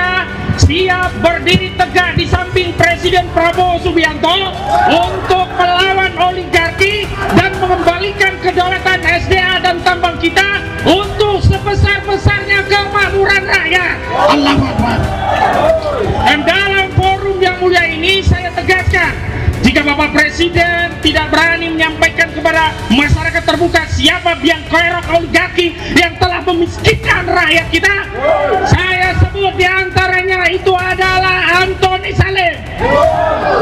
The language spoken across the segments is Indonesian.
Indonesia siap berdiri tegak di samping Presiden Prabowo Subianto untuk melawan oligarki dan mengembalikan kedaulatan SDA dan tambang kita untuk sebesar-besarnya kemakmuran rakyat. Allahu Akbar. Dan dalam forum yang mulia ini saya tegaskan, jika Bapak Presiden tidak berani menyampaikan kepada masyarakat terbuka siapa biang kerok oligarki yang telah memiskinkan rakyat kita, saya sebut diantaranya itu adalah Antoni Salim,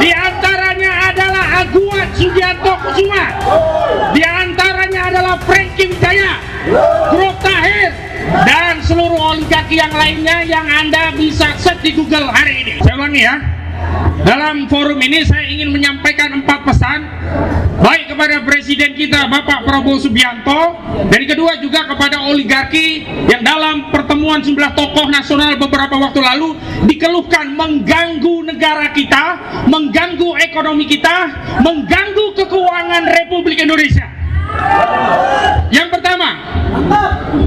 diantaranya adalah Aguan Sugianto Kusuma, diantaranya adalah Franky Wijaya, Grup Tahir, dan seluruh oligarki yang lainnya yang Anda bisa search di Google hari ini. Saya ulangi ya. Dalam forum ini saya ingin menyampaikan 4 pesan, baik kepada Presiden kita Bapak Prabowo Subianto, dan kedua juga kepada oligarki yang dalam pertemuan sejumlah tokoh nasional beberapa waktu lalu dikeluhkan mengganggu negara kita, mengganggu ekonomi kita, mengganggu keuangan Republik Indonesia. Yang pertama,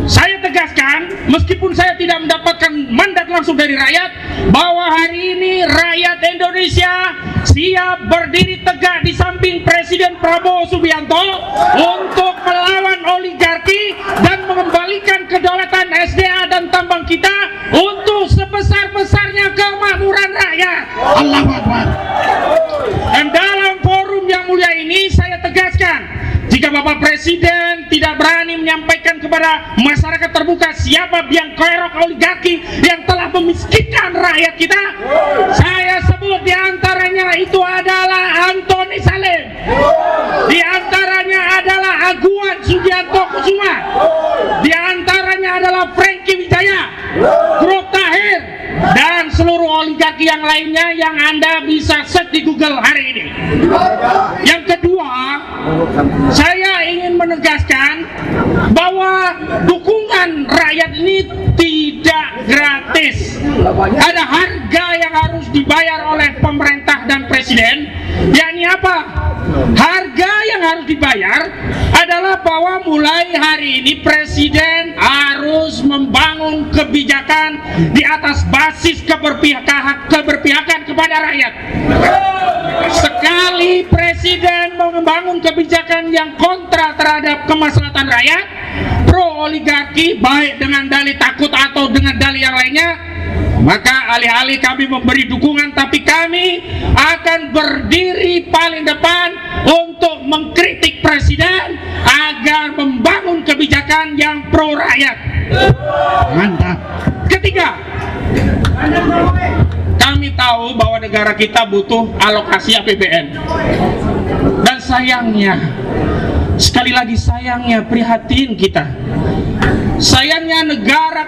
saya tegaskan, meskipun saya tidak mendapatkan mandat langsung dari rakyat, bahwa hari ini rakyat Indonesia siap berdiri tegak di samping Presiden Prabowo Subianto untuk melawan oligarki dan mengembalikan kedaulatan SDA dan tambang kita untuk sebesar-besarnya kemakmuran rakyat. Allahu Akbar. Dan dalam forum yang mulia ini saya tegaskan, jika Bapak Presiden tidak berani menyampaikan kepada masyarakat terbuka siapa biang kerok oligarki yang telah memiskinkan rakyat kita, saya sebut diantaranya itu adalah Antoni Salim, diantaranya adalah Aguan Sugianto Kusuma, diantaranya adalah Franky Wijaya, Grup Tahir, dan seluruh oligarki yang lainnya yang Anda bisa search di Google hari ini. Yang kedua, saya ingin menegaskan bahwa dukungan rakyat ini tidak gratis. Ada harga yang harus dibayar oleh pemerintah dan presiden, yakni apa? Harga yang harus dibayar adalah bahwa mulai hari ini presiden harus membangun kebijakan di atas basis keberpihakan kepada rakyat. Sekali presiden membangun kebijakan yang kontra terhadap kemaslahatan rakyat, pro oligarki, baik dengan dalih takut atau dengan dalih yang lainnya, maka alih-alih kami memberi dukungan, tapi kami akan berdiri paling depan untuk mengkritik presiden agar membangun kebijakan yang pro rakyat. Mantap. Ketiga, kami tahu bahwa negara kita butuh alokasi APBN. Dan sayangnya, sekali lagi sayangnya, prihatin kita, sayangnya negara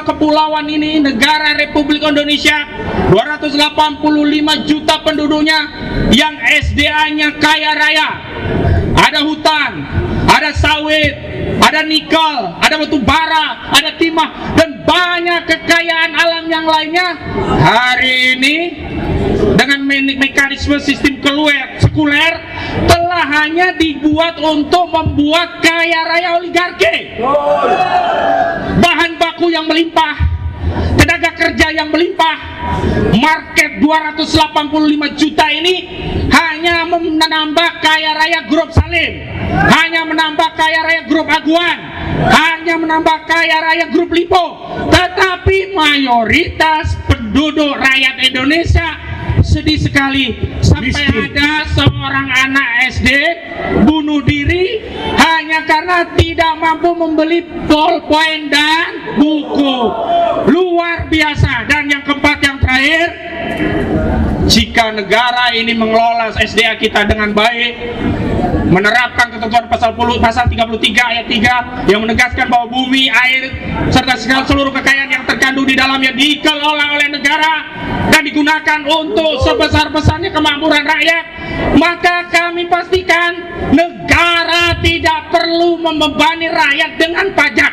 kepulauan ini, negara Republik Indonesia 285 juta penduduknya yang SDA-nya kaya raya, ada hutan, ada sawit, ada nikel, ada batu bara, ada timah, dan banyak kekayaan alam yang lainnya. Hari ini dengan mekanisme sistem sekuler telah hanya dibuat untuk membuat kaya raya oligarki. Bahan baku yang melimpah, tenaga kerja yang melimpah, market 285 juta ini hanya menambah kaya raya Grup Salim, hanya menambah kaya raya Grup Aguan, hanya menambah kaya raya Grup Lipo, tetapi mayoritas penduduk rakyat Indonesia sedih sekali sampai miskin. Ada seorang anak SD bunuh diri hanya karena tidak mampu membeli ballpoint dan buku. Luar biasa. Dan yang keempat, yang terakhir, jika negara ini mengelola SDA kita dengan baik, menerapkan ketentuan pasal 33 ayat 3 yang menegaskan bahwa bumi, air, serta seluruh kekayaan yang terkandung di dalamnya dikelola oleh negara dan digunakan untuk sebesar-besarnya kemakmuran rakyat, maka kami pastikan negara tidak perlu membebani rakyat dengan pajak.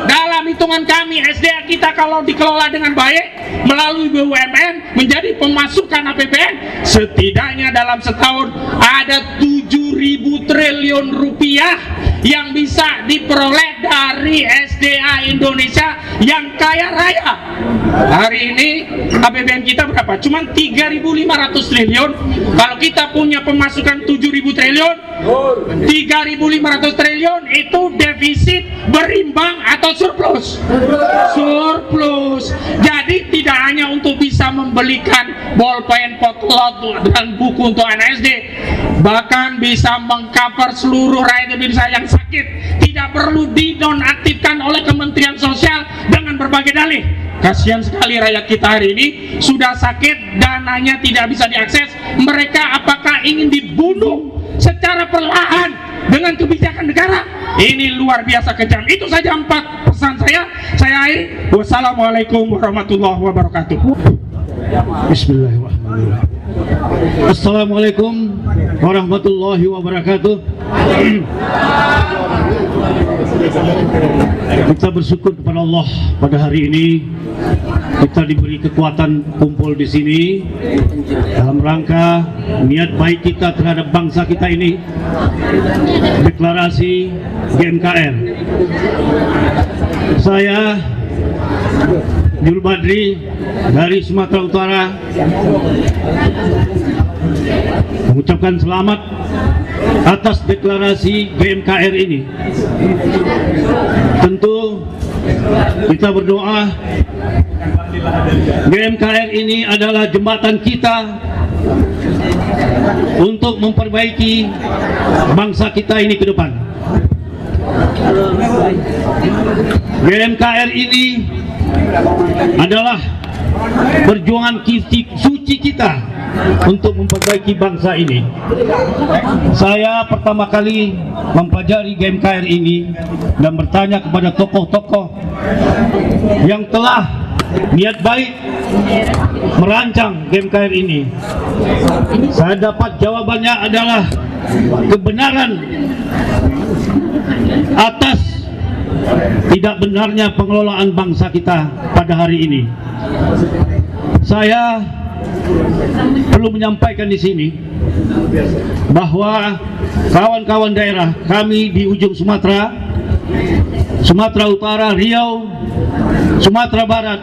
Dalam hitungan kami, SDA kita kalau dikelola dengan baik melalui BUMN menjadi pemasukan APBN, setidaknya dalam setahun ada 7.000 triliun rupiah yang bisa diperoleh dari SDA Indonesia yang kaya raya. Hari ini APBN kita berapa? Cuman 3.500 triliun. Kalau kita punya pemasukan 7.000 triliun, 3.500 triliun itu defisit, berimbang atau surplus? Surplus. Jadi tidak hanya untuk bisa membelikan bolpen, potlot, dan buku untuk anak SD, bahkan bisa mengcover seluruh rakyat Indonesia yang sakit. Tidak perlu dinonaktifkan oleh Kementerian Sosial dengan berbagai dalih. Kasihan sekali rakyat kita hari ini sudah sakit, dananya tidak bisa diakses. Mereka apakah ingin dibunuh secara perlahan dengan kebijakan negara? Ini luar biasa kejam. Itu saja 4 pesan saya. Saya akhiri. Wassalamualaikum warahmatullahi wabarakatuh. Bismillahirrahmanirrahim. Assalamualaikum warahmatullahi wabarakatuh. Kita bersyukur kepada Allah pada hari ini kita diberi kekuatan kumpul di sini dalam rangka niat baik kita terhadap bangsa kita ini, deklarasi GMKR. Saya Jul Badri dari Sumatera Utara mengucapkan selamat atas deklarasi GMKR ini. Tentu kita berdoa GMKR ini adalah jembatan kita untuk memperbaiki bangsa kita ini ke depan. GMKR ini adalah perjuangan suci kita untuk memperbaiki bangsa ini. Saya pertama kali mempelajari GMKR ini dan bertanya kepada tokoh-tokoh yang telah niat baik merancang GMKR ini. Saya dapat jawabannya adalah kebenaran atas tidak benarnya pengelolaan bangsa kita pada hari ini. Saya perlu menyampaikan di sini bahwa kawan-kawan daerah kami di ujung Sumatera, Sumatera Utara, Riau, Sumatera Barat,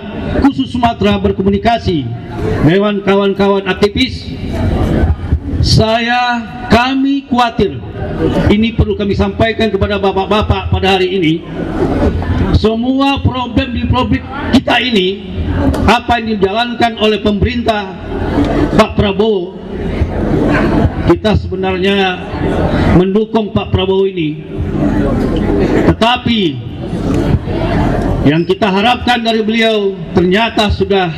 khusus Sumatera berkomunikasi dengan kawan-kawan aktivis. Kami khawatir, ini perlu kami sampaikan kepada bapak-bapak pada hari ini. Semua problem di publik kita ini, apa yang dijalankan oleh pemerintah Pak Prabowo, kita sebenarnya mendukung Pak Prabowo ini. Tetapi yang kita harapkan dari beliau ternyata sudah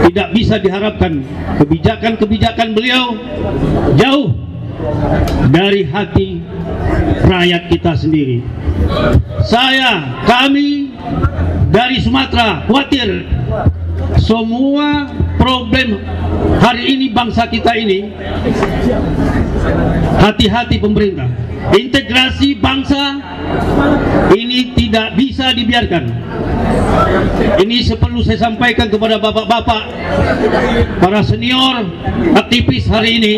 tidak bisa diharapkan. Kebijakan-kebijakan beliau jauh dari hati rakyat kita sendiri. Kami dari Sumatera khawatir semua problem hari ini bangsa kita ini, hati-hati pemerintah. Integrasi bangsa ini tidak bisa dibiarkan. Ini perlu saya sampaikan kepada bapak-bapak, para senior aktivis hari ini.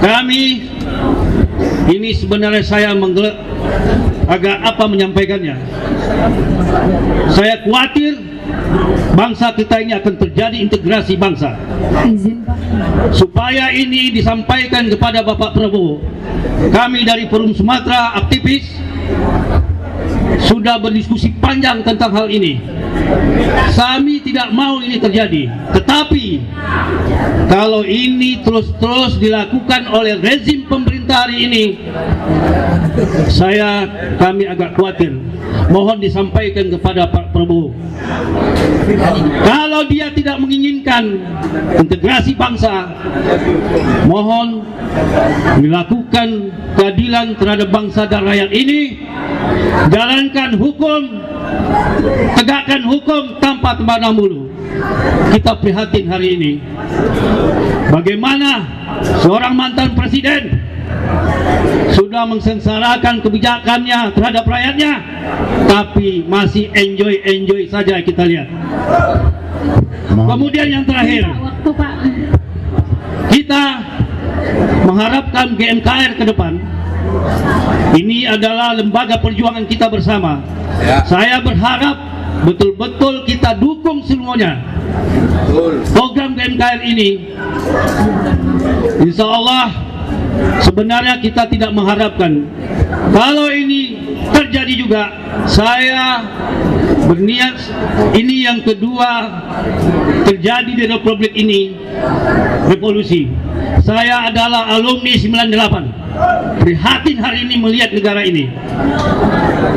Kami ini sebenarnya saya agak menyampaikannya. Saya khawatir bangsa kita ini akan terjadi integrasi bangsa. Supaya ini disampaikan kepada Bapak Prabowo, kami dari Forum Sumatera aktivis sudah berdiskusi panjang tentang hal ini. Kami tidak mau ini terjadi. Tetapi kalau ini terus dilakukan oleh rezim pemerintah hari ini, kami agak khawatir. Mohon disampaikan kepada Pak Prabowo, kalau dia tidak menginginkan integrasi bangsa, mohon dilakukan keadilan terhadap bangsa dan rakyat ini. Jalankan hukum, tegakkan hukum tanpa pandang bulu. Kita prihatin hari ini bagaimana seorang mantan presiden sudah mensengsarakan kebijakannya terhadap rakyatnya, tapi masih enjoy saja kita lihat. Kemudian yang terakhir, kita mengharapkan GMKR ke depan Ini adalah lembaga perjuangan kita bersama. Saya berharap betul-betul kita dukung semuanya program GMKR ini. Insya Allah sebenarnya kita tidak mengharapkan kalau ini terjadi juga. Saya berniat ini yang kedua terjadi di Republik ini, revolusi. Saya adalah alumni 98, prihatin hari ini melihat negara ini.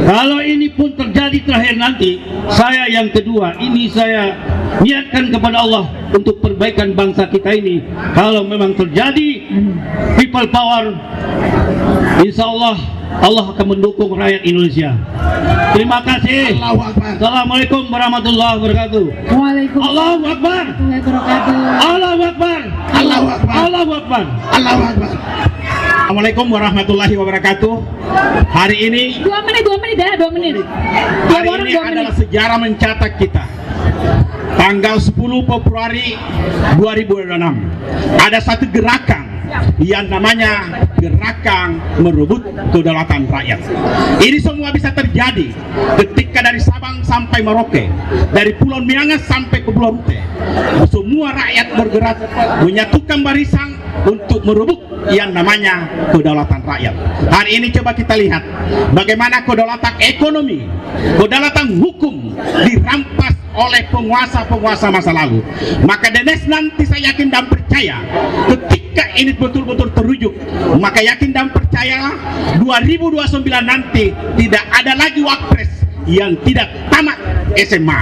Kalau ini pun terjadi terakhir nanti, saya yang kedua, ini saya niatkan kepada Allah untuk perbaikan bangsa kita ini. Kalau memang terjadi people power, insya Allah Allah akan mendukung rakyat Indonesia. Terima kasih. Assalamualaikum warahmatullahi wabarakatuh. Waalaikumsalam Allahu Akbar. warahmatullahi wabarakatuh. Allahu Akbar. Allahu Akbar. Allahu Akbar. Allahu Akbar. Assalamualaikum warahmatullahi wabarakatuh. Hari ini 2 menit ya, 2 menit. Hari ini adalah sejarah mencatat kita. Tanggal 10 Februari 2006 ada satu gerakan yang namanya gerakan merebut kedaulatan rakyat. Ini semua bisa terjadi ketika dari Sabang sampai Merauke, dari Pulau Miangas sampai ke Pulau Rute, semua rakyat bergerak menyatukan barisan untuk merebut yang namanya kedaulatan rakyat. Hari ini coba kita lihat bagaimana kedaulatan ekonomi, kedaulatan hukum dirampas oleh penguasa-penguasa masa lalu. Maka Denes nanti saya yakin dan percaya ketika ini betul-betul terwujud, maka yakin dan percaya 2029 nanti tidak ada lagi wapres yang tidak tamat SMA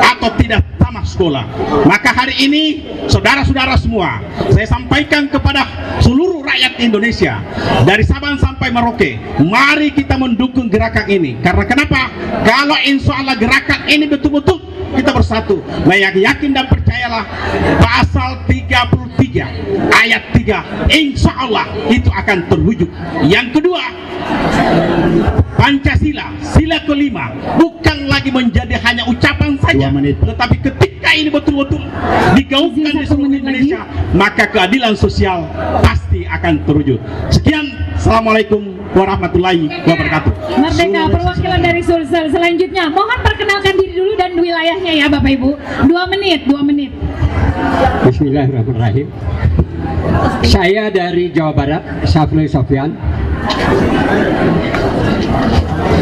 atau tidak tamat sekolah. Maka hari ini saudara-saudara semua, saya sampaikan kepada seluruh rakyat Indonesia dari Sabang sampai Merauke, mari kita mendukung gerakan ini. Karena kenapa? Kalau insya Allah gerakan ini betul-betul kita bersatu, yakin dan percayalah pasal 33 ayat 3 insya Allah itu akan terwujud. Yang kedua, Pancasila, sila kelima bukan lagi menjadi hanya ucapan saja, tetapi ketika ini betul-betul digaungkan di seluruh Indonesia, maka keadilan sosial pasti akan terwujud. Sekian, Assalamualaikum warahmatullahi wabarakatuh. Merdeka, perwakilan dari Sulsel. Selanjutnya, mohon perkenalkan diri dulu dan wilayahnya ya Bapak Ibu. 2 menit, 2 menit. Bismillahirrahmanirrahim. Saya dari Jawa Barat, Syafri Sofyan.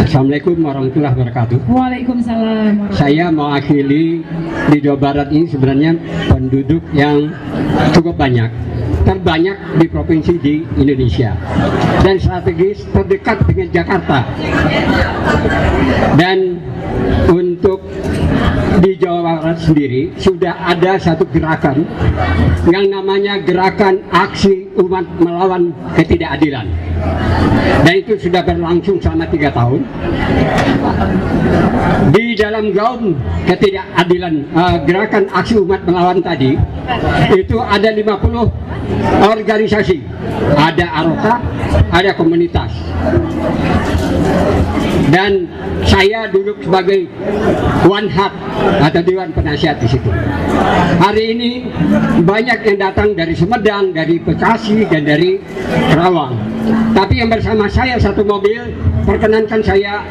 Assalamualaikum warahmatullahi wabarakatuh. Waalaikumsalam. Saya mewakili di Jawa Barat ini sebenarnya penduduk yang cukup banyak, terbanyak di provinsi di Indonesia, dan strategis terdekat dengan Jakarta. Dan untuk di Jawa Barat sendiri sudah ada satu gerakan yang namanya Gerakan Aksi Umat Melawan Ketidakadilan, dan itu sudah berlangsung selama 3 tahun. Di dalam gaung ketidakadilan Gerakan Aksi Umat Melawan tadi itu ada 50 organisasi, ada AROKA, ada komunitas, dan saya duduk sebagai One Hub atau Dewan Penasihat di situ. Hari ini banyak yang datang dari Sumedang, dari Bekasi, dan dari Kerawang. Tapi yang bersama saya satu mobil, perkenankan saya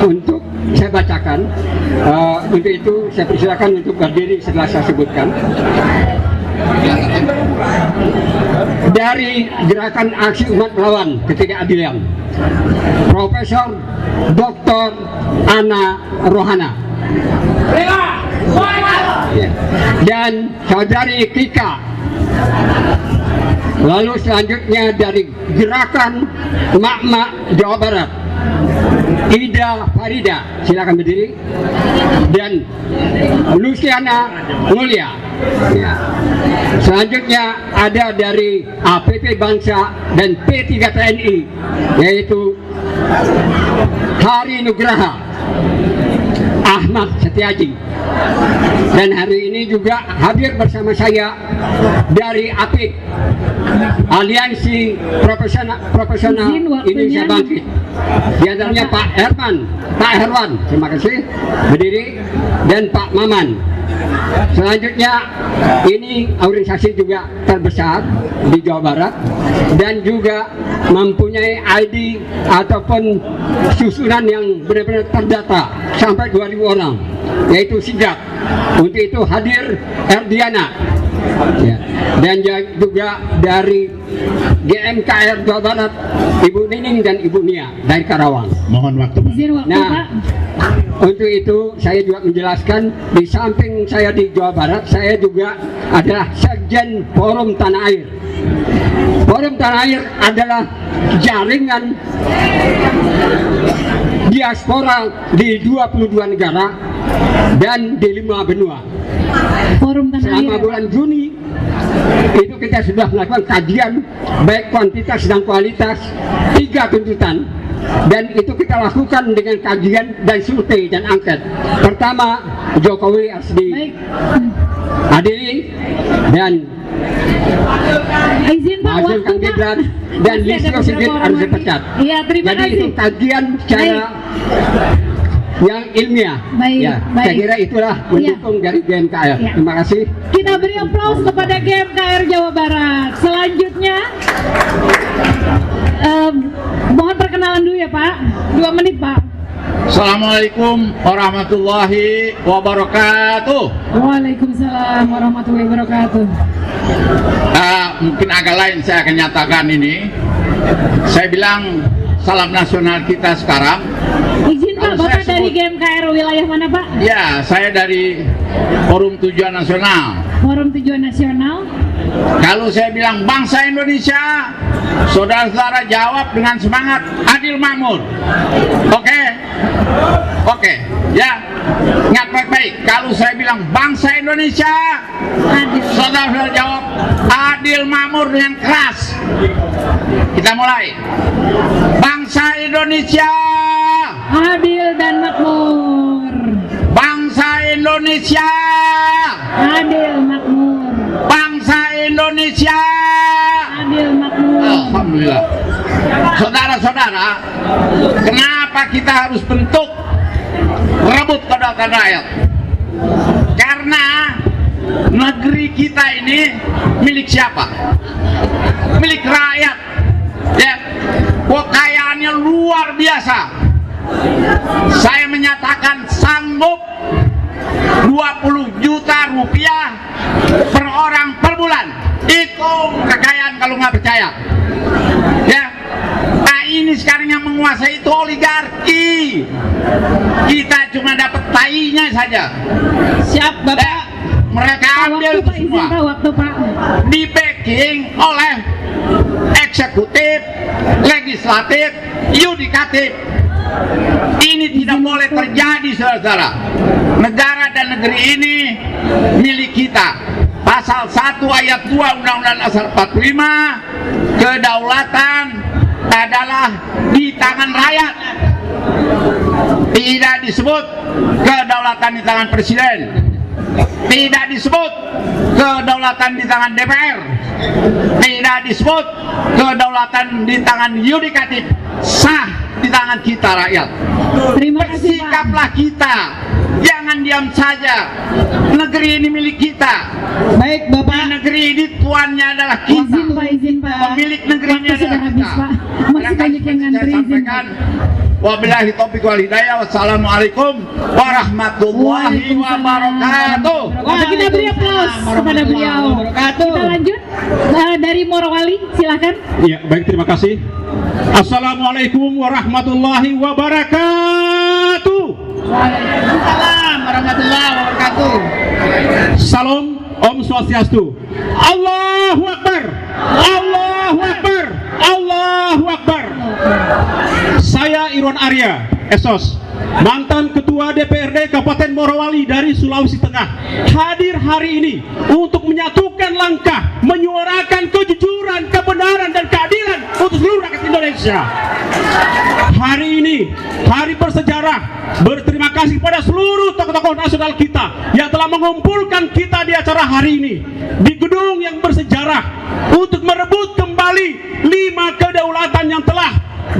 untuk saya bacakan. Untuk itu saya persilakan untuk berdiri setelah saya sebutkan. Dari Gerakan Aksi Umat Melawan Ketidakadilan, Profesor Dr. Ana Rohana, dan Saudari Kika. Lalu selanjutnya dari Gerakan Emak-emak Jawa Barat, Ida Farida, silakan berdiri, dan Luciana Mulia. Ya. Selanjutnya ada dari APP Bangsa dan P3 TNI, yaitu Hari Nugraha, Ahmad Setiaji. Dan hari ini juga hadir bersama saya dari APIK, Aliansi Profesional Izin waktunya. Indonesia Bangkit. Di antaranya Pak Herwan, terima kasih, berdiri, dan Pak Maman. Selanjutnya, ini organisasi juga terbesar di Jawa Barat dan juga mempunyai ID ataupun susunan yang benar-benar terdata sampai 2.000 orang, yaitu SIGAP. Untuk itu hadir Erdiana, ya. Dan juga dari GMKR Jawa Barat, Ibu Nining dan Ibu Nia dari Karawang. Mohon waktu, Pak. Izin waktu, Nah, Pak. untuk itu saya juga menjelaskan, di samping saya di Jawa Barat, saya juga adalah Sekjen Forum Tanah Air. Forum Tanah Air adalah jaringan diaspora di 22 negara dan di 5 benua. Forum Tanah Selama Air. bulan Juni itu kita sudah melakukan kajian baik kuantitas dan kualitas 3 tuntutan, dan itu kita lakukan dengan kajian dan survei dan angket. Pertama, Jokowi harus Baik. diadili dan Izin Pak, Maju waktu Kang Pak. Gibran dan Masih ada Listio beberapa Sigit orang harus lagi. dipecat. Iya, terima Jadi kasih. itu kajian secara yang ilmiah. Baik, Ya, baik. saya kira itulah mendukung dari GMKR. Iya. Terima kasih. Kita beri aplaus kepada GMKR Jawa Barat. Selanjutnya, mohon perkenalan dulu ya Pak. 2 menit Pak. Assalamualaikum warahmatullahi wabarakatuh. Waalaikumsalam warahmatullahi wabarakatuh. Mungkin agak lain saya akan nyatakan ini. Saya bilang salam nasional kita sekarang. Izin Pak, Kalau saya Bapak dari sebut- GMKR wilayah mana Pak? Ya, saya dari Forum Tujuan Nasional. Forum Tujuan Nasional. Kalau saya bilang bangsa Indonesia, saudara-saudara jawab dengan semangat adil makmur. Oke? Oke, ya. Ingat baik-baik, kalau saya bilang bangsa Indonesia, Adil. saudara-saudara jawab adil makmur dengan keras. Kita mulai. Bangsa Indonesia, Adil dan makmur. bangsa Indonesia, Adil makmur. bangsa Indonesia. Adil makmur. Alhamdulillah. Saudara-saudara, kenapa kita harus bentuk rebut kedaulatan rakyat? Karena negeri kita ini milik siapa? Milik rakyat. Ya, kekayaannya luar biasa. Saya menyatakan sanggup 20 juta rupiah per orang per bulan. Itu kekayaan kalau nggak percaya. Ya, nah ini sekarang yang menguasai itu oligarki. Kita cuma dapat tainya saja. Siap Bapak. Mereka ambil Waktu itu Pak, izin semua. Pak, waktu Pak. Di backing oleh eksekutif, legislatif, yudikatif. Ini tidak boleh terjadi, saudara-saudara. Negara dan negeri ini milik kita. Pasal 1 ayat 2 Undang-Undang Dasar 45, kedaulatan adalah di tangan rakyat. Tidak disebut kedaulatan di tangan presiden. Tidak disebut kedaulatan di tangan DPR. Tidak disebut kedaulatan di tangan yudikatif. Sah di tangan kita rakyat. Terima kasih Pak. Bersikaplah kita. Jangan diam saja. Negeri ini milik kita. Baik Di Bapak. negeri ini tuannya adalah kita. Izin Pak, izin Pak. Pemilik negeri ini Waktu sudah adalah habis kita. Pak. Masih banyak yang ngantri, izin Pak. Wabillahi taufiq wal hidayah. Wassalamualaikum warahmatullahi wabarakatuh. Waktu kita beri aplaus kepada beliau. Kita lanjut dari Morowali, silakan. Ya, baik, terima kasih. Assalamualaikum warahmatullahi wabarakatuh. Waalaikumsalam warahmatullahi wabarakatuh. Salam, Om Swastiastu. Allahu Akbar. Allahu Akbar. Allahu Akbar. Saya Irwan Arya, Esos, mantan Ketua DPRD Kabupaten Morowali dari Sulawesi Tengah, hadir hari ini untuk menyatukan langkah, menyuarakan kejujuran, kebenaran, dan keadilan untuk seluruh rakyat Indonesia. Hari ini, hari bersejarah, berterima kasih pada seluruh tokoh-tokoh nasional kita yang telah mengumpulkan kita di acara hari ini di gedung yang bersejarah untuk merebut kembali 5 kedaulatan yang telah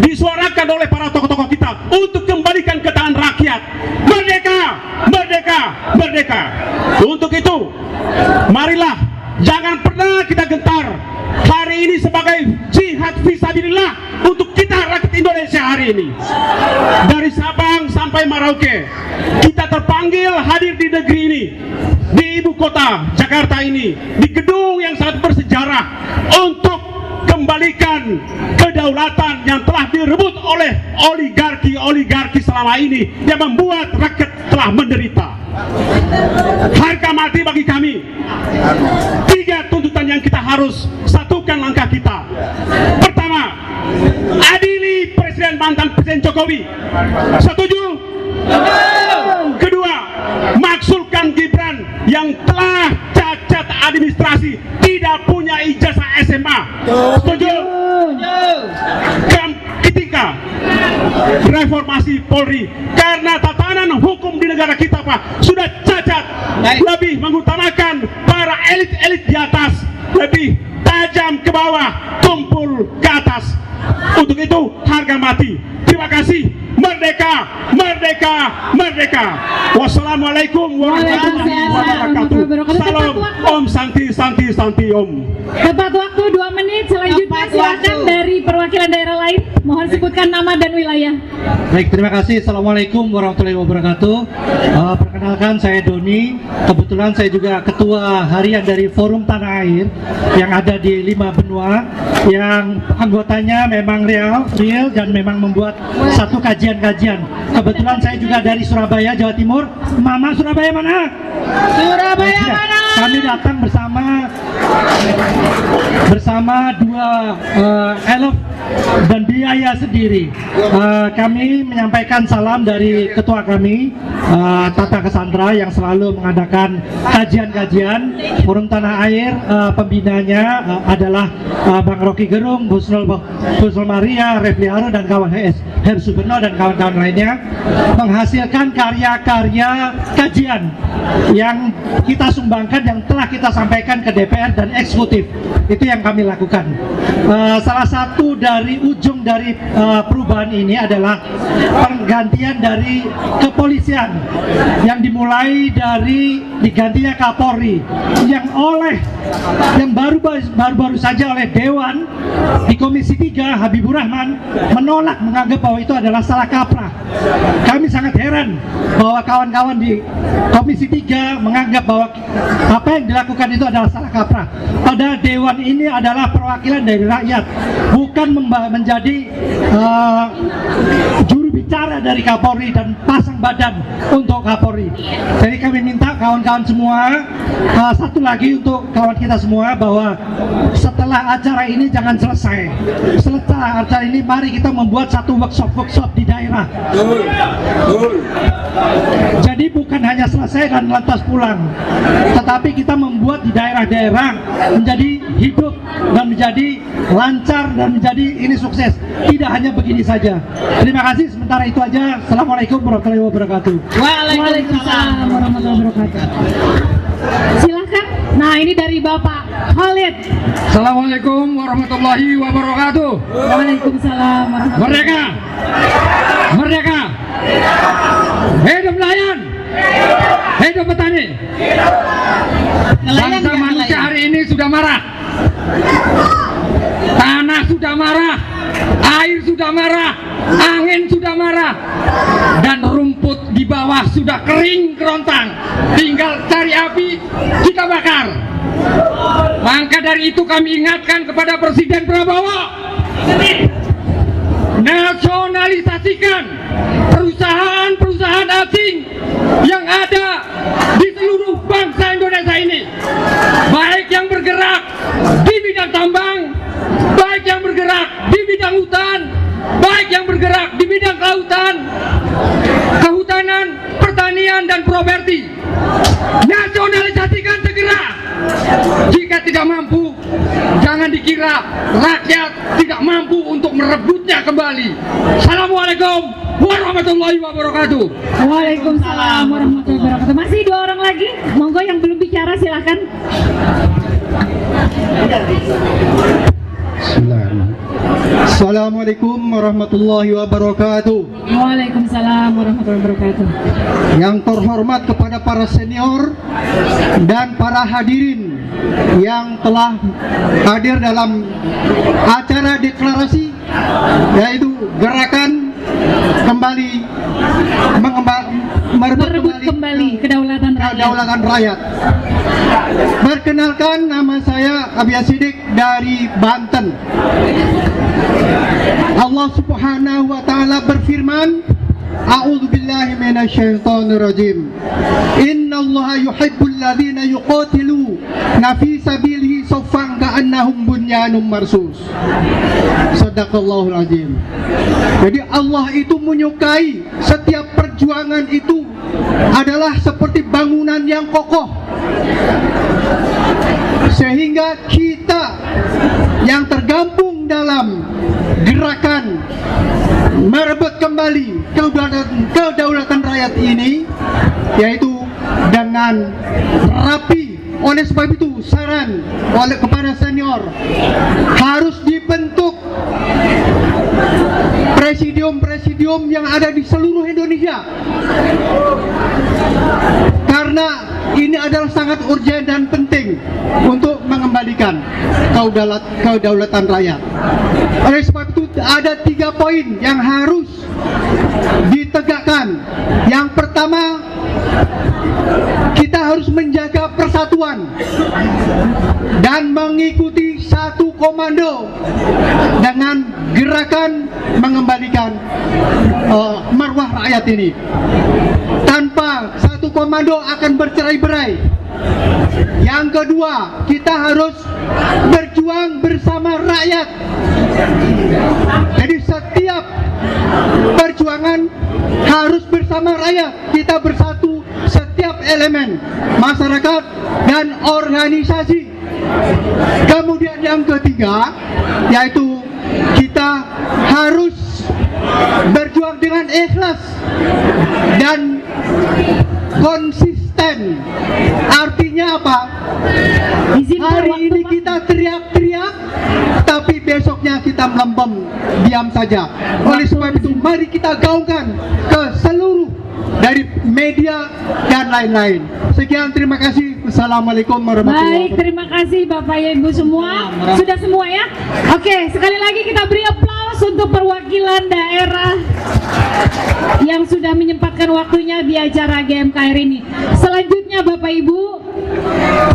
disuarakan oleh para tokoh-tokoh kita untuk kembalikan ke tangan rakyat. Merdeka, merdeka, merdeka. Untuk itu, marilah jangan pernah kita gentar hari ini sebagai jihad fisabilillah untuk kita rakyat Indonesia hari ini. Dari Sabang sampai Merauke, kita terpanggil hadir di negeri ini, di ibu kota Jakarta ini, di gedung yang sangat bersejarah untuk kembalikan kedaulatan yang telah direbut oleh oligarki selama ini yang membuat rakyat telah menderita. Harga mati bagi kami. 3 tuntutan yang kita harus satukan langkah kita. Pertama, adili mantan Presiden Jokowi. Setuju? Kedua, maksulkan Gibran yang telah cacat administrasi, tidak punya ijazah SMA. Setuju? Ketiga, reformasi Polri, karena tatanan hukum di negara kita Pak sudah cacat, lebih mengutamakan para elit-elit di atas, lebih tajam ke bawah, tumpul ke atas. Untuk itu harga mati. Terima kasih. Merdeka, merdeka, merdeka. Wassalamualaikum warahmatullahi wabarakatuh. Salam, Om Santi, Santi, Santi, Om. Tepat waktu 2 menit. Selanjutnya silakan dari perwakilan daerah lain. Mohon sebutkan nama dan wilayah. Baik, terima kasih. Assalamualaikum warahmatullahi wabarakatuh. Perkenalkan, saya Doni. Kebetulan saya juga ketua harian dari Forum Tanah Air yang ada di 5 benua, yang anggotanya memang real dan memang membuat satu kajian-kajian. Kebetulan saya juga dari Surabaya, Jawa Timur. Mama Surabaya mana? Surabaya mana? Kami datang bersama 2 elf dan biaya sendiri. Kami menyampaikan salam dari ketua kami, Tata Cassandra, yang selalu mengadakan kajian-kajian. Forum Tanah Air, pembinanya adalah Bang Rocky Gerung, Husnul Maria, Refli Haru, dan kawan Her Subeno dan kawan-kawan lainnya, menghasilkan karya-karya kajian yang kita sumbangkan, yang telah kita sampaikan ke DPR dan eksekutif. Itu yang kami lakukan. Salah satu dari ujung dari perubahan ini adalah penggantian dari kepolisian yang dimulai dari digantinya Kapolri yang baru-baru saja oleh Dewan di Komisi 3 Habibur Rahman menolak, menganggap bahwa itu adalah salah kaprah. Kami sangat heran bahwa kawan-kawan di Komisi 3 menganggap bahwa apa yang dilakukan itu adalah salah kaprah. Padahal Dewan ini adalah perwakilan dari rakyat, bukan menjadi juru bicara dari Kapolri dan pasang badan untuk Kapolri. Jadi kami minta kawan-kawan semua, satu lagi untuk kawan kita semua, bahwa setelah acara ini jangan selesai. Setelah acara ini mari kita membuat satu workshop di daerah. Jadi bukan hanya selesai dan lantas pulang, tetapi kita membuat di daerah-daerah menjadi hidup dan menjadi lancar dan menjadi ini sukses. Tidak hanya begini saja. Terima kasih, sementara itu aja. Assalamualaikum warahmatullahi wabarakatuh. Waalaikumsalam warahmatullahi wabarakatuh. Silakan. Nah, ini dari Bapak Khalid. Assalamualaikum warahmatullahi wabarakatuh. Waalaikumsalam warahmatullahi Merdeka! Merdeka! Hidup nelayan! Hidup petani! Bangsa manusia hari ini sudah marah. Tanah sudah marah, air sudah marah, angin sudah marah, dan rumput di bawah sudah kering kerontang. Tinggal cari api, kita bakar. Maka dari itu kami ingatkan kepada Presiden Prabowo, nasionalisasikan perusahaan-perusahaan asing yang ada di seluruh bangsa Indonesia ini, baik yang bergerak di bidang tambang, baik yang bergerak di bidang hutan, baik yang bergerak di bidang kelautan, kehutanan, pertanian, dan properti. Nasionalisasikan segera. Jika tidak mampu, jangan dikira rakyat tidak mampu untuk merebutnya kembali. Assalamualaikum warahmatullahi wabarakatuh. Waalaikumsalam warahmatullahi wabarakatuh. Masih 2 orang lagi, monggo yang belum bicara silakan. Assalamualaikum warahmatullahi wabarakatuh. Waalaikumsalam warahmatullahi wabarakatuh. Yang terhormat kepada para senior dan para hadirin yang telah hadir dalam acara deklarasi, yaitu gerakan kembali Merebut kembali kedaulatan rakyat. Perkenalkan, nama saya Abia Sidik dari Banten. Allah Subhanahu wa taala berfirman, A'udzu billahi minasyaitonir rajim. Innallaha yuhibbul ladzina yuqatiluna fi sabilihi saffan ka'annahum bunyanun marsus. Shadaqallahul azim. Jadi Allah itu menyukai setiap perjuangan itu adalah seperti bangunan yang kokoh, sehingga kita yang tergabung dalam gerakan merebut kembali kedaulatan rakyat ini, yaitu dengan rapi. Oleh sebab itu, saran kepada senior, harus dibentuk presidium-presidium yang ada di seluruh Indonesia, karena ini adalah sangat urgen dan penting untuk mengembalikan kedaulatan rakyat. Oleh sebab itu, ada 3 poin yang harus ditegakkan. Yang pertama, kita harus menjaga persatuan dan mengikuti satu komando dengan gerakan mengembalikan marwah rakyat ini. Tanpa satu komando akan bercerai-berai. Yang kedua, kita harus berjuang bersama rakyat. Jadi setiap perjuangan harus bersama rakyat. Kita bersatu, setiap elemen masyarakat dan organisasi. Kemudian yang ketiga, yaitu kita harus berjuang dengan ikhlas dan konsisten. Artinya apa? Hari ini kita teriak-teriak, tapi besoknya kita melempem, diam saja. Oleh sebab itu, mari kita gaungkan ke seluruh dari media dan lain-lain. Sekian, terima kasih. Assalamualaikum warahmatullahi wabarakatuh. Baik, terima kasih Bapak Ibu semua. Sudah semua ya? Oke, sekali lagi kita beri aplaus untuk perwakilan daerah yang sudah menyempatkan waktunya di acara GMKR ini. Selanjutnya Bapak Ibu,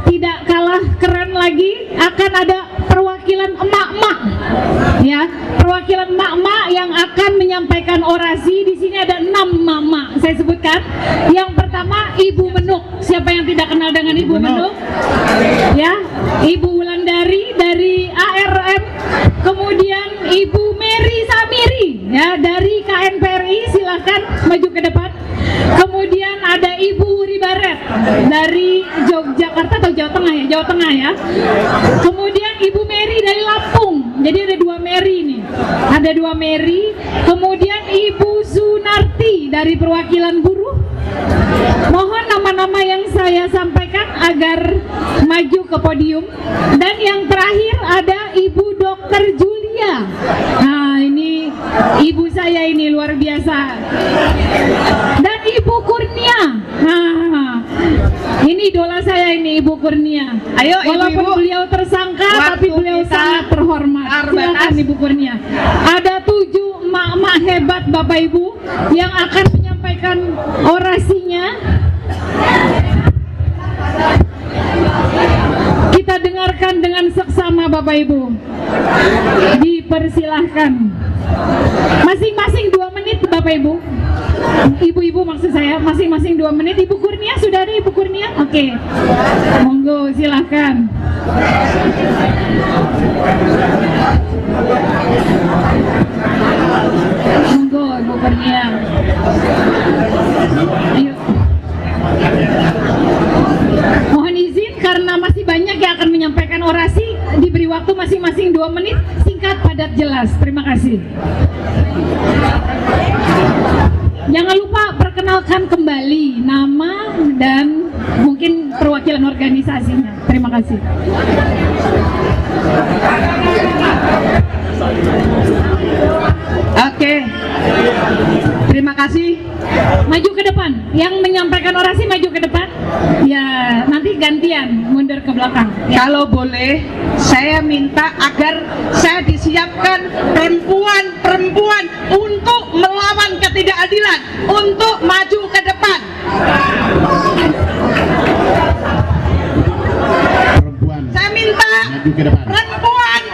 tidak kalah keren lagi, akan ada perwakilan emak-emak, ya, perwakilan emak-emak yang akan menyampaikan orasi. Di sini ada 6 emak-emak, saya sebutkan. Yang pertama, Ibu Menuk. Siapa yang tidak kenal dengan Ibu Menuk? Ya, Ibu Wulandari dari ARM. Kemudian Ibu Mary Samiri, ya, dari KNPRI. Silahkan maju ke depan. Kemudian ada Ibu Wuri Baret dari Yogyakarta atau Jawa Tengah ya? Jawa Tengah ya. Kemudian Ibu Mary dari Lampung. Jadi ada 2 Mary ini. Ada 2 Mary. Kemudian Ibu Sunarti dari perwakilan buruh. Mohon nama-nama yang saya sampaikan agar maju ke podium. Dan yang terakhir ada Ibu Dr. Julia. Nah, ini ibu saya ini luar biasa. Dan Ibu Kurnia. Nah, ini idola saya ini, Ibu Kurnia. Ayo, walaupun ibu-ibu, beliau tersangka tapi beliau sangat terhormat. Silakan Ibu Kurnia. Ada 7 emak-emak hebat Bapak Ibu yang akan menyampaikan orasinya. Kita dengarkan dengan seksama Bapak Ibu. Dipersilahkan. Masing-masing 2 menit Bapak Ibu. Ibu-ibu maksud saya, masing-masing 2 menit. Ibu Kurnia, sudah ada Ibu Kurnia? Oke. Monggo, silahkan. Monggo Ibu Kurnia. Ayo. Mohon izin karena masih banyak yang akan menyampaikan orasi, diberi waktu masing-masing 2 menit, singkat, padat, jelas. Terima kasih. perkenalkan kembali nama dan mungkin perwakilan organisasinya. Terima kasih. Oke, terima kasih. Maju ke depan. Yang menyampaikan orasi maju ke depan. Ya, nanti gantian mundur ke belakang. Ya. Kalau boleh, saya minta agar saya disiapkan perempuan-perempuan untuk melawan ketidakadilan, untuk maju ke depan. Perempuan Saya minta maju ke depan.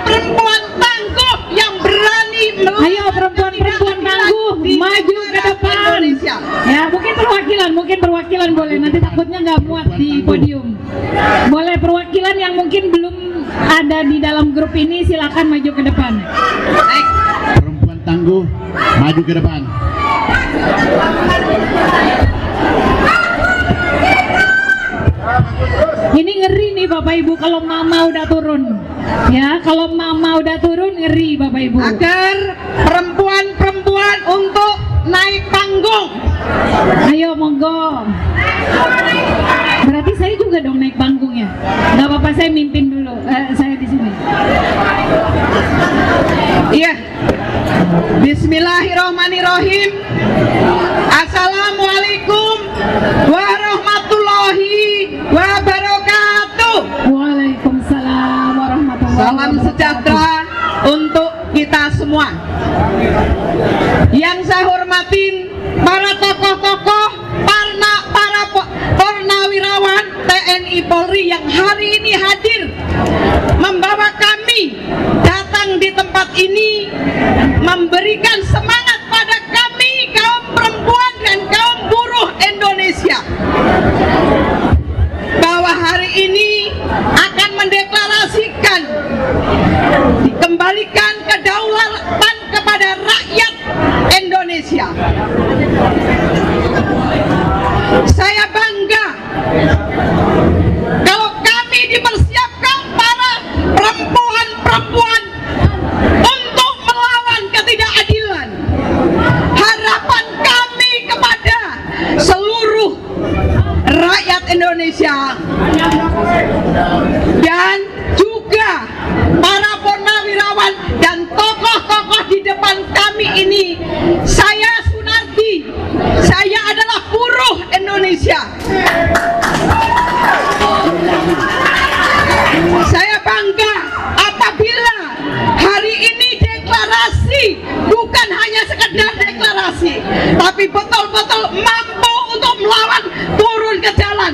perempuan tangguh yang berani melawan Ayo perempuan-perempuan tangguh di maju ke negara depan. Indonesia. Ya, mungkin perwakilan boleh. Nanti takutnya nggak muat di podium. Boleh perwakilan yang mungkin belum ada di dalam grup ini, silakan maju ke depan. Baik. Perempuan tangguh maju ke depan. Ini ngeri nih Bapak Ibu kalau mama udah turun. Ya, kalau mama udah turun ngeri Bapak Ibu. Agar perempuan-perempuan untuk naik panggung. Ayo monggo. Berarti saya juga dong naik panggung ya. Gak apa-apa, saya mimpin dulu. Saya di sini. Iya. Bismillahirrahmanirrahim. Assalamualaikum warahmatullahi wabarakatuh. Waalaikumsalam warahmatullahi Salam wabarakatuh. sejahtera untuk kita semua. Yang saya hormatin para tokoh-tokoh, para purnawirawan TNI Polri yang hari ini hadir membawa kami datang di tempat ini, memberikan semangat pada kami kaum perempuan dan kaum buruh Indonesia bahwa hari ini akan mendeklarasikan dikembalikan kedaulatan kepada rakyat Indonesia. Saya bangga kalau kami dipersiapkan para perempuan-perempuan untuk melawan ketidakadilan. Harapan kami kepada seluruh rakyat Indonesia dan juga para purnawirawan dan tokoh-tokoh di depan kami ini. Saya Sunarti, saya adalah buruh Indonesia. Saya bangga apabila hari ini deklarasi bukan hanya sekedar deklarasi, tapi betul-betul mampu untuk melawan, turun ke jalan,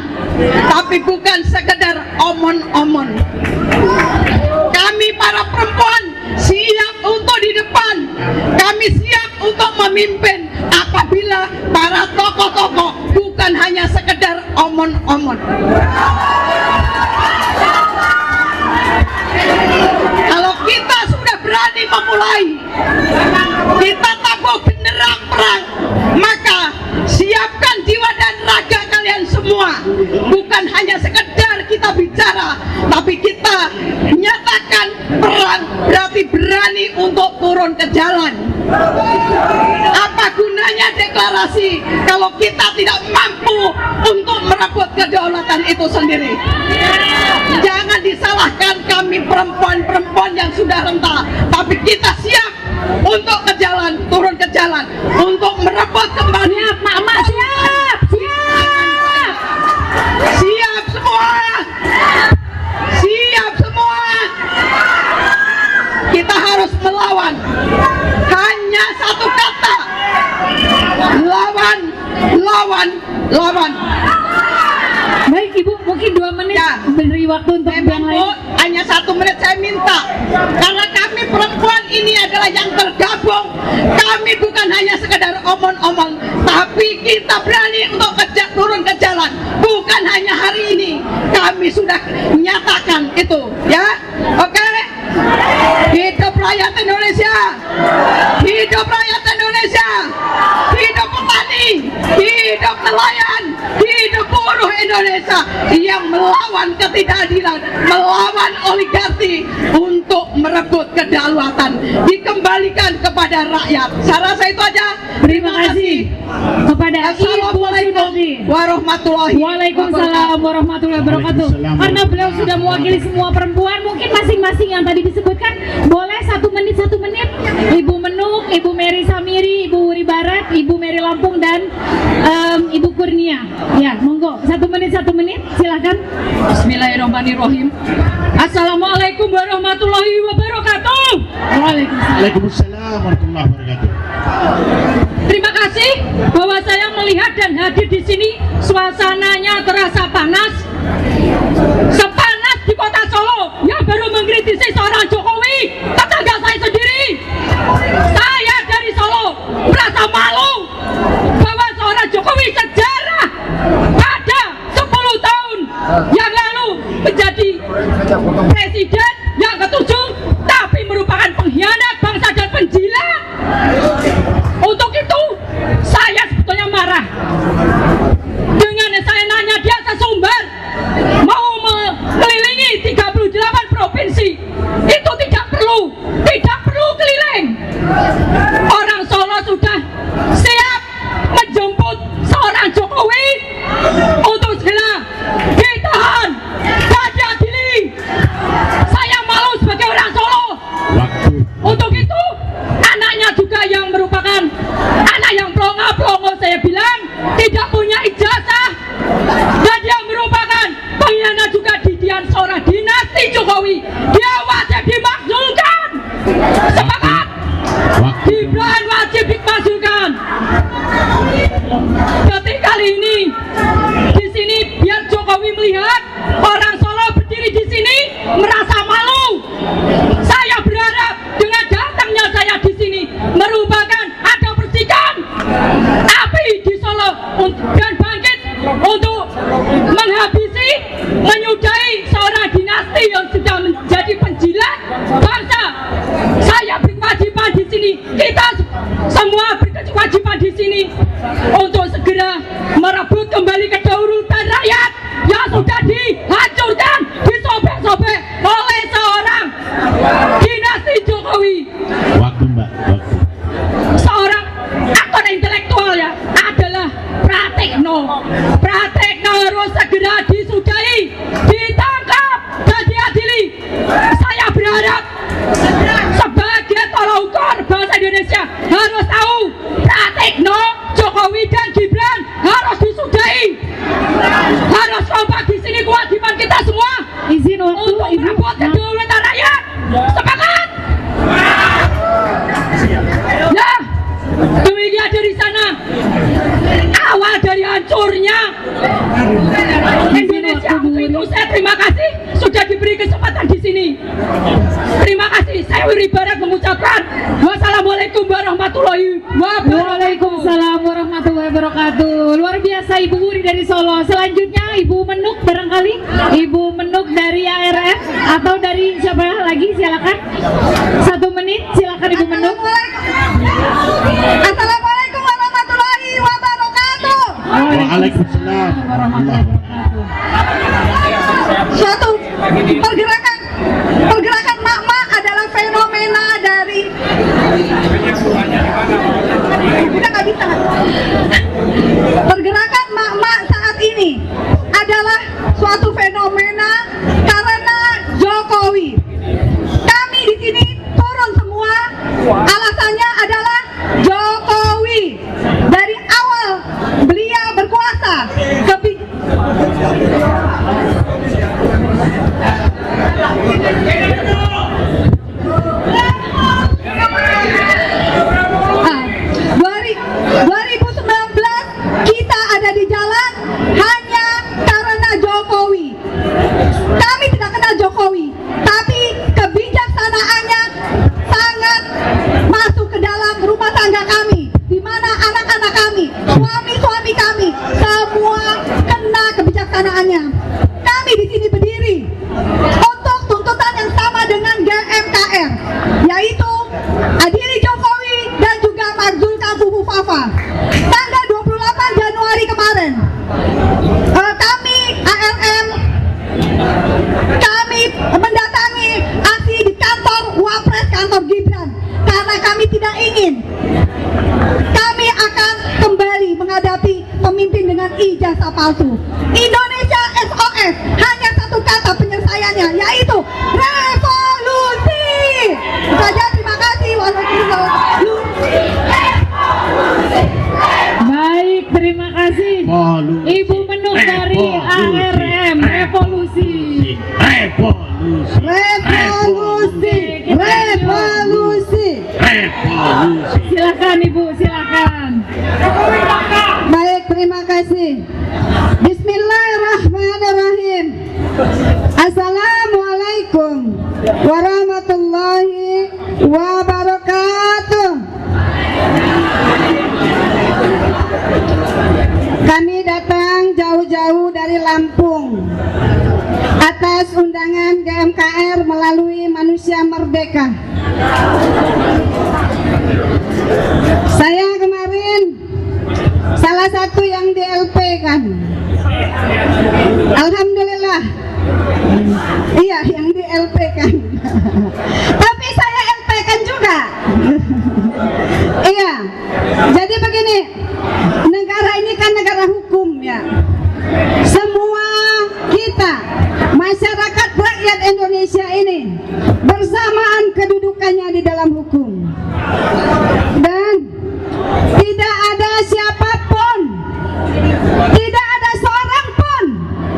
tapi bukan sekedar omon-omon. Kami para perempuan siap untuk di depan, kami siap untuk memimpin apabila para tokoh-tokoh bukan hanya sekedar omon-omon. Kalau kita sudah berani memulai, kita tabuh genderang perang, maka siapkan jiwa dan raga kalian semua. Bukan hanya sekedar kita bicara, tapi kita nyatakan perang, berarti berani untuk turun ke jalan. Apa gunanya deklarasi kalau kita tidak mampu untuk merebut kedaulatan itu sendiri? Jangan disalahkan kami perempuan-perempuan yang sudah renta, tapi kita siap untuk ke jalan, turun ke jalan, untuk merebut kembali. Siap, Mak, siap. Siap semua. Siap semua. Kita harus melawan. Hanya satu kata. Lawan, lawan, lawan. Baik Ibu, mungkin 2 menit Ya. beri waktu untuk yang Memang Bu, lain. hanya 1 menit saya minta. Karena kami perempuan ini adalah yang tergabung. Kami bukan hanya sekedar omong-omong, tapi kita berani untuk turun ke jalan. Bukan hanya hari ini, kami sudah nyatakan itu, ya. Oke? Hidup rakyat Indonesia. Hidup rakyat Indonesia. Hidup petani. Hidup nelayan. Hidup buruh Indonesia. Indonesia yang melawan ketidakadilan, melawan oligarki untuk merebut kedaulatan, dikembalikan kepada rakyat. Saya rasa itu aja. Terima kasih kepada Ibu Assalamualaikum Sunardi. warahmatullahi Waalaikumsalam warahmatullahi wabarakatuh. Waalaikumsalam. Karena beliau sudah mewakili semua perempuan, mungkin masing-masing yang tadi disebutkan boleh 1 menit 1 menit. Ibu Menuk, Ibu Mary Samiri, Ibu Wuri Barat, Ibu Mary Lampung dan Ibu Kurnia. Ya, monggo 1 menit 1 menit, silakan. Bismillahirrahmanirrahim. Assalamualaikum warahmatullahi wabarakatuh. Waalaikumsalam. Waalaikumsalam warahmatullahi wabarakatuh. Terima kasih bahwa saya melihat dan hadir di sini. Suasananya terasa panas, sepanas di kota Solo yang baru mengkritisi seorang Jokowi, tetangga saya sendiri. Saya dari Solo merasa malu bahwa seorang Jokowi sejarah pada 10 tahun yang lalu menjadi presiden yang ke-7, tapi merupakan pengkhianat bangsa dan penjilat. Untuk itu saya sebetulnya marah dengan saya nanya dia sesumbar mau mengelilingi 38 provinsi. Itu tidak perlu keliling. Orang Solo sudah siap menjemput seorang Jokowi untuk segera ditahan dan diadili. Saya malu sebagai orang Solo. Untuk itu anaknya juga yang merupakan anak yang pelongo-pelongo, saya bilang tidak punya ijazah, dan dia merupakan pengkhianat juga didian seorang dinasti Jokowi. Dia wajib dimakzulkan. Sepakat? Gibran wajib dimakzulkan. Detik kali ini di sini biar Jokowi melihat orang Solo berdiri di sini merasa malu. Saya berharap dengan datangnya saya di sini merupakan ada percikan api di Solo dan bangkit untuk menghabisi, menyudahi seorang dinasti yang sudah menjadi penjilat bangsa. Saya berkewajiban di sini, kita semua berkewajiban di sini untuk segera merebut kembali kedaulatan rakyat yang sudah dihancurkan, disobek-sobek oleh seorang dinasti Jokowi. Waktu Mbak, waktu. Seorang aktor intelektual ya adalah Pratekno. Pratekno harus segera disudahi, ditangkap dan diadili. Saya berharap sebagai tolak ukur bangsa Indonesia harus tahu Pratekno, Jokowi dan Gibran harus disudahi. Harus kompak di sini, kewajiban kita semua Izin waktu untuk Ibu. merebut kedaulatan rakyat. Sepakat? Ya, demikian dari sana awal dari hancurnya Indonesia. Itu saya terima kasih sudah diberi kesempatan di sini. Terima kasih. Saya Wuri Barat mengucapkan wassalamualaikum warahmatullahi wabarakatuh. Waalaikumsalam warahmatullahi wabarakatuh. Luar biasa Ibu Wuri dari Solo. Selanjutnya Ibu Menuk barangkali. Ibu Menuk dari ARF atau dari siapa lagi, silakan. 1 menit, silakan Ibu Menuk. Assalamualaikum warahmatullahi wabarakatuh. Waalaikumsalam warahmatullahi wabarakatuh. Suatu pergerakan mak-mak adalah fenomena dari udah nggak bisa. Pergerakan mak-mak saat ini adalah suatu fenomena karena Jokowi. Kami di sini turun semua, alasannya adalah Jokowi. Dari awal beliau berkuasa, kita ada di jalan hanya karena Jokowi. Kami tidak kenal Jokowi, tapi kebijaksanaannya sangat masuk ke dalam rumah tangga kami, di mana anak-anak kami, suami-suami kami, semua ijazah palsu. Indonesia SOS, hanya satu kata penyelesaiannya, yaitu revolusi. Saja, terima kasih. Waalaikumsalam. Baik, terima kasih. Ibu Menuk dari ARM Revolusi. Revolusi. Silakan Ibu, silakan. Baik, terima kasih. Bismillahirrahmanirrahim. Assalamualaikum warahmatullahi wabarakatuh. Kami datang jauh-jauh dari Lampung atas undangan GMKR melalui Manusia Merdeka. Saya kemarin salah satu yang di-LP kan. Alhamdulillah. Iya, yang di-LP kan. Tapi saya LP kan juga. Iya. Jadi begini, negara ini kan negara hukum ya. Semua kita, masyarakat rakyat Indonesia ini bersamaan kedudukannya di dalam hukum. Dan tidak ada siapapun, tidak ada seorang pun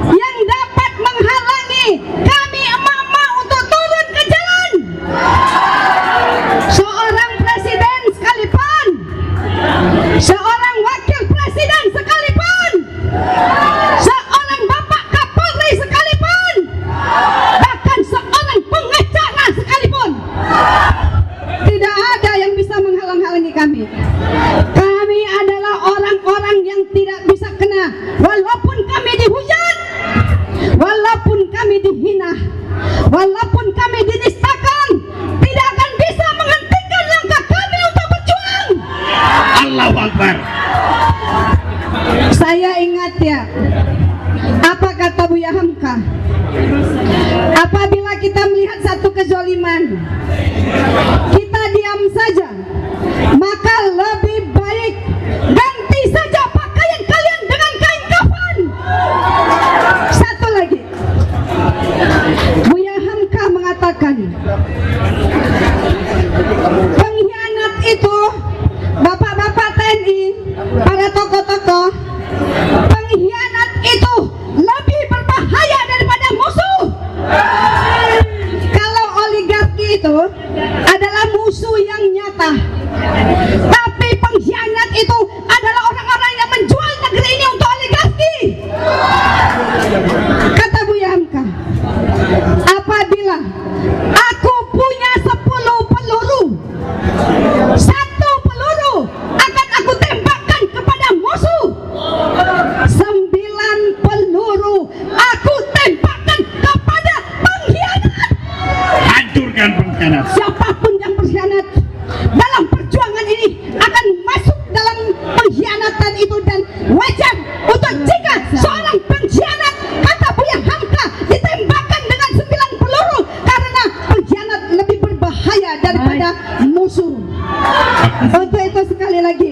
yang dapat menghalangi kami emak-emak untuk turun ke jalan. Seorang presiden sekalipun, seorang wakil presiden sekalipun, seorang bapak Kapolri sekalipun, bahkan seorang pengacara sekalipun, tidak ada yang bisa menghalang-halangi kami. Kami adalah orang-orang yang tidak bisa kena, walaupun kami dihujat, walaupun kami dihina, walaupun kami dinistakan, tidak akan bisa menghentikan langkah kami untuk berjuang. Allahu Akbar. Saya ingat ya, apa kata Buya Hamka? Apabila kita melihat satu kezoliman, kita diam saja, maka lebih baik ganti saja pakaian kalian dengan kain kafan. Satu lagi, Buya Hamka mengatakan, pengkhianat itu, bapak-bapak TNI, para tokoh-tokoh, pengkhianat itu lebih berbahaya daripada musuh. Kalau oligarki itu adalah musuh yang nyata, tapi pengkhianat itu adalah orang-orang yang menjual negeri ini untuk oligarki. Kata Buya Hamka, apabila aku punya 10 peluru, 1 peluru akan aku tembakkan kepada musuh, 9 peluru aku tembakkan kepada pengkhianat. Hancurkan pengkhianat. Siapapun yang berkhianat dalam perjuangan ini akan masuk dalam pengkhianatan itu, dan wajar untuk jika seorang pengkhianat, kata Buya Hamka, ditembakkan dengan 9 peluru, karena pengkhianat lebih berbahaya daripada musuh. Untuk itu sekali lagi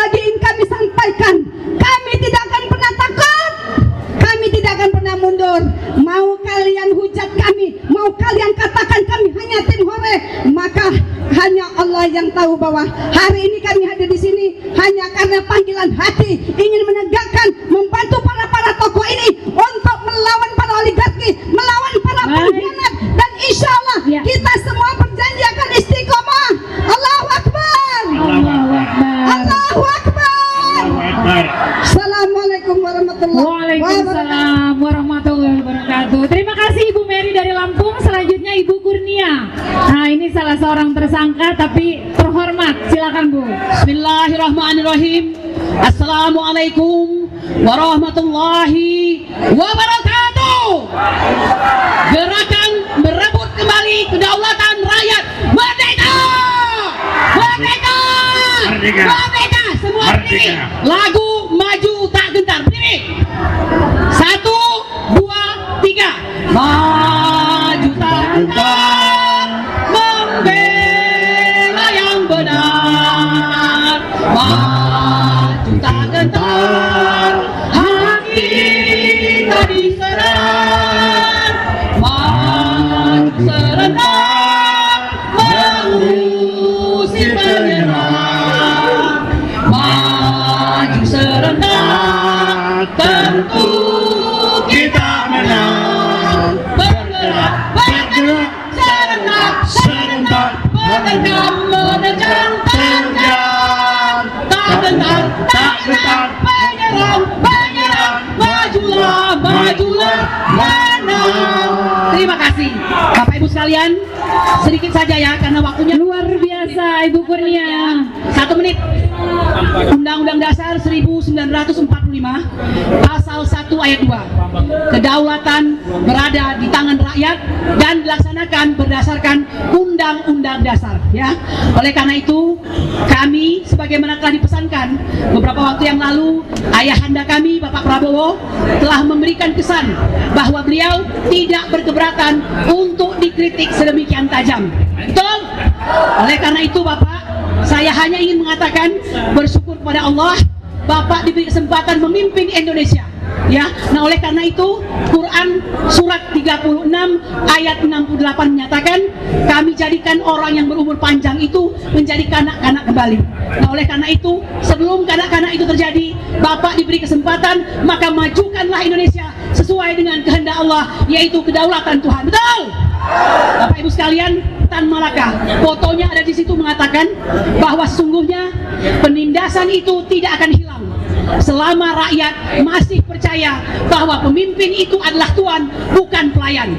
ingin kami sampaikan, kami tidak akan pernah takut, kami tidak akan pernah mundur. Mau kalian hujat kami, mau kalian katakan kami hanya tim hore, maka hanya Allah yang tahu bahwa hari ini kami hadir di sini hanya karena panggilan hati, ingin menegakkan, membantu para tokoh ini untuk melawan para oligarki, melawan para pengkhianat, dan insya Allah kita semua berjanji akan istiqomah. Allahu Akbar. Allahu Akbar. Assalamualaikum warahmatullahi wabarakatuh. Waalaikumsalam warahmatullahi wabarakatuh. Terima kasih Ibu Mary dari Lampung. Selanjutnya Ibu Kurnia. Nah, ini salah seorang tersangka tapi terhormat. Silakan Bu. Bismillahirrahmanirrahim. Assalamualaikum warahmatullahi wabarakatuh. Gerakan merebut kembali kedaulatan rakyat. Merdeka! Merdeka! Merdeka! Merdeka! Semua berdiri. Merdeka! Lagu maju tak gentar. Berdiri. 1, 2, 3. Maju tak gentar, membela yang benar. Maju tak gentar, tentu kita menang. Bergerak, bergerak, serentak, serentak, menerjang, menerjang, terjang. Tak gentar, tak gentar, menyerang, menyerang, majulah, majulah, menang. Terima kasih Bapak Ibu sekalian, sedikit saja ya karena waktunya Luar biasa Ibu Kurnia. 1 menit. Undang-Undang Dasar 1945 Pasal 1 ayat 2, kedaulatan berada di tangan rakyat dan dilaksanakan berdasarkan Undang-Undang Dasar, ya. Oleh karena itu, kami sebagaimana telah dipesankan beberapa waktu yang lalu, ayahanda kami Bapak Prabowo telah memberikan kesan bahwa beliau tidak berkeberatan untuk dikritik sedemikian tajam. Betul? Oleh karena itu Bapak, saya hanya ingin mengatakan bersyukur kepada Allah Bapak diberi kesempatan memimpin Indonesia, ya. Nah, oleh karena itu Quran surat 36 ayat 68 menyatakan kami jadikan orang yang berumur panjang itu menjadi kanak-kanak kembali. Nah, oleh karena itu sebelum kanak-kanak itu terjadi, Bapak diberi kesempatan, maka majukanlah Indonesia sesuai dengan kehendak Allah, yaitu kedaulatan Tuhan. Betul? Bapak Ibu sekalian, Tan Malaka, fotonya ada di situ, mengatakan bahwa sesungguhnya penindasan itu tidak akan hilang selama rakyat masih percaya bahwa pemimpin itu adalah tuan, bukan pelayan.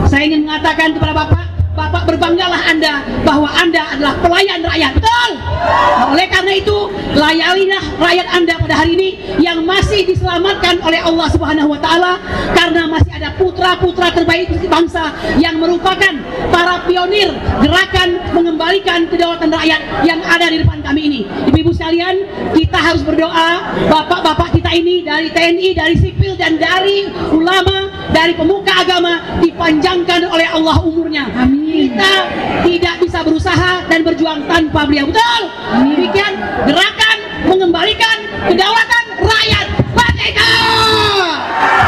Saya ingin mengatakan kepada Bapak berbanggalah Anda bahwa Anda adalah pelayan rakyat. Betul? Nah, oleh karena itu, layanilah rakyat Anda pada hari ini yang masih diselamatkan oleh Allah Subhanahu wa taala, karena masih ada putra-putra terbaik bangsa yang merupakan para pionir gerakan mengembalikan kedaulatan rakyat yang ada di depan kami ini. Ibu-ibu sekalian, kita harus berdoa bapak-bapak kita ini dari TNI, dari sipil, dan dari ulama, dari pemuka agama dipanjangkan oleh Allah umurnya. Amin. Kita tidak bisa berusaha dan berjuang tanpa beliau. Betul? Demikian gerakan mengembalikan kedaulatan rakyat. Merdeka!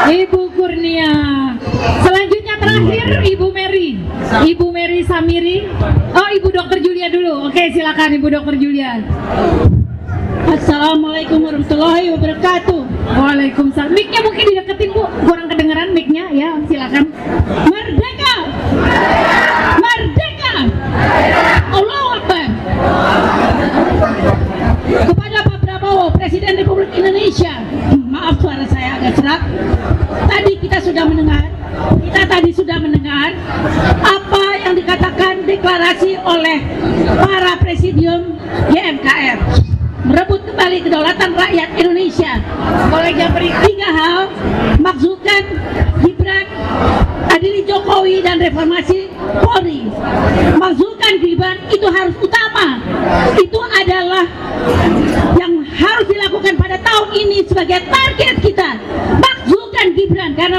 Ibu Kurnia. Selanjutnya terakhir Ibu Mary. Ibu Mary Samiri. Oh, Ibu Dr. Julia dulu. Oke, silakan Ibu Dr. Julia. Assalamualaikum warahmatullahi wabarakatuh. Waalaikumsalam. Mic-nya mungkin dideketin Bu, kurang kedengeran mic-nya ya. Silakan. Merdeka. Merdeka. Allahu Akbar. Kepada Pak Prabowo, Presiden Republik Indonesia. Maaf suara saya agak serak. Kita tadi sudah mendengar apa yang dikatakan deklarasi oleh para presidium YMKR, merebut kembali kedaulatan rakyat Indonesia. Oleh yang beri 3 hal: maksudkan Gibran, adili Jokowi, dan reformasi Polri. Maksudkan Gibran itu harus utama. Itu adalah yang harus dilakukan pada tahun ini sebagai target kita. Maksudkan Gibran karena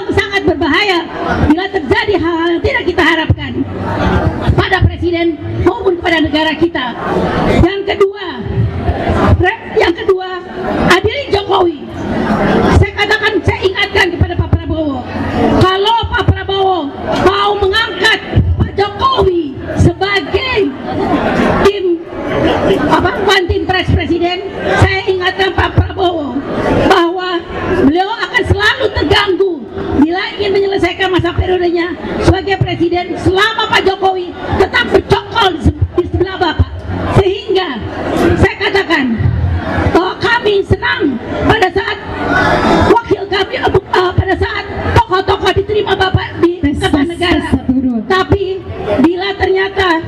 sangat berbahaya bila terjadi hal-hal yang tidak kita harapkan pada presiden maupun kepada negara kita. Yang kedua, adili Jokowi. Saya ingatkan kepada Pak Prabowo, kalau Pak Prabowo mau mengangkat Pak Jokowi sebagai one team press presiden, saya ingatkan Pak Prabowo bahwa beliau akan selalu terganggu bila ingin menyelesaikan masa periodenya sebagai presiden selama Pak Jokowi tetap bercokol di sebelah Bapak. Sehingga saya katakan bahwa kami senang pada saat wakil kami pada saat tokoh-tokoh diterima Bapak di Negara. Tapi bila ternyata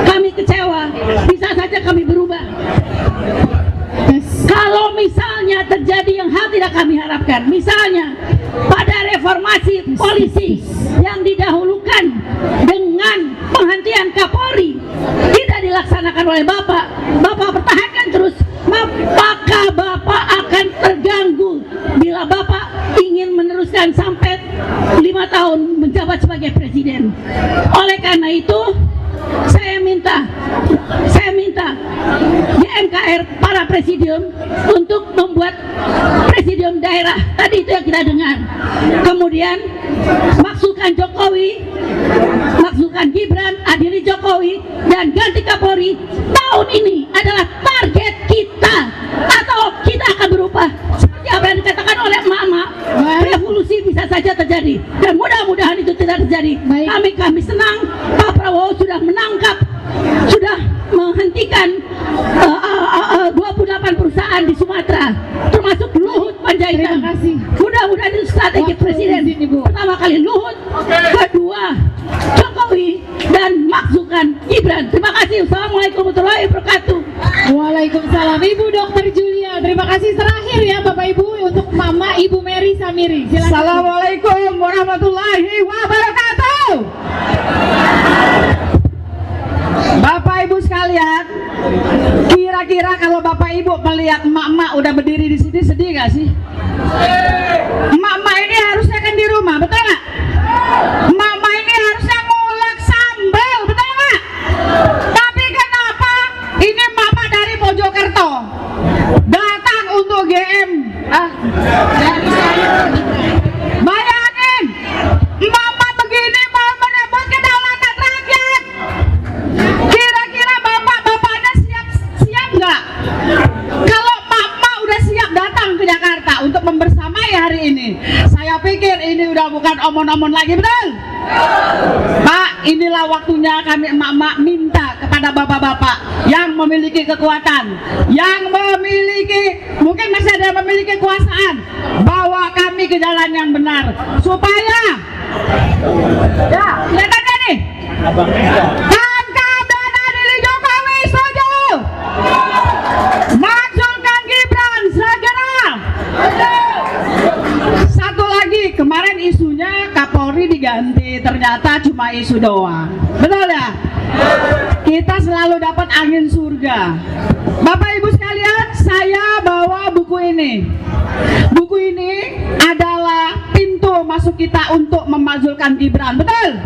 kami kecewa, bisa saja kami berubah. Kalau misalnya terjadi yang hal tidak kami harapkan, misalnya pada reformasi polisi yang didahulukan dengan penghentian Kapolri tidak dilaksanakan oleh Bapak pertahankan terus, maka Bapak akan terganggu bila Bapak ingin meneruskan sampai 5 tahun menjabat sebagai presiden. Oleh karena itu, saya minta YMKR para presidium untuk membuat presidium daerah. Tadi itu yang kita dengar. Kemudian maksudkan Jokowi, maksudkan Gibran, adili Jokowi, dan ganti Kapolri. Tahun ini adalah target kita, atau kita akan berubah seperti apa yang dikatakan oleh Mak terjadi, dan mudah-mudahan itu tidak terjadi. Baik. Kami senang Pak Prabowo sudah menangkap, sudah menghentikan 28 perusahaan di Sumatera, termasuk Luhut Panjaitan. Terima kasih. Mudah-mudahan itu strategi Waktu presiden. izin, Ibu. Pertama kali Luhut, kedua Jokowi, dan Maksukan Gibran. Terima kasih. Assalamualaikum warahmatullahi wabarakatuh. Waalaikumsalam. Ibu Dr. Julia, terima kasih. Terakhir ya Bapak Ibu untuk Mama Ibu Mary Samiri. Silakan. Assalamualaikum warahmatullahi wabarakatuh. Bapak Ibu sekalian, kira-kira kalau Bapak Ibu melihat emak-emak udah berdiri di sini, sedih gak sih? Emak-emak ini harusnya kan di rumah, betul nggak? Emak-emak ini harusnya ngulek sambal, betul nggak? Tapi kenapa ini emak-emak dari Mojokerto datang untuk GM? Bayangin, emak-emak begini mau merebut kedaulatan rakyat. Kira-kira bapak-bapaknya siap nggak? Kalau mama udah siap datang ke Jakarta untuk membersamai hari ini, saya pikir ini udah bukan omon-omon lagi, betul? Pak, inilah waktunya kami emak-emak minta kepada bapak-bapak yang memiliki kekuatan, yang memiliki, mungkin masih ada yang memiliki kekuasaan, bawa kami ke jalan yang benar supaya ya, kelihatannya nih, tangkap dan adili Jokowi, setuju? Majukan Gibran segera. Satu lagi, kemarin isunya Kapolri diganti, ternyata cuma isu doang, betul ya? Kita selalu dapat angin surga. Bapak Ibu sekalian, saya bawa buku ini. Buku ini adalah pintu masuk kita untuk memajulkan Gibran, betul?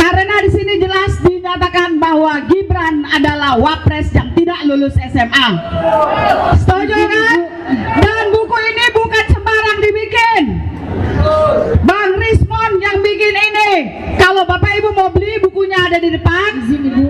Karena di sini jelas dinyatakan bahwa Gibran adalah wapres yang tidak lulus SMA. Setuju kan? Dan buku ini bukan sembarang dibikin. Bang Rismon yang bikin ini. Kalau Bapak Ibu mau beli, bukunya ada di depan. Izin Ibu.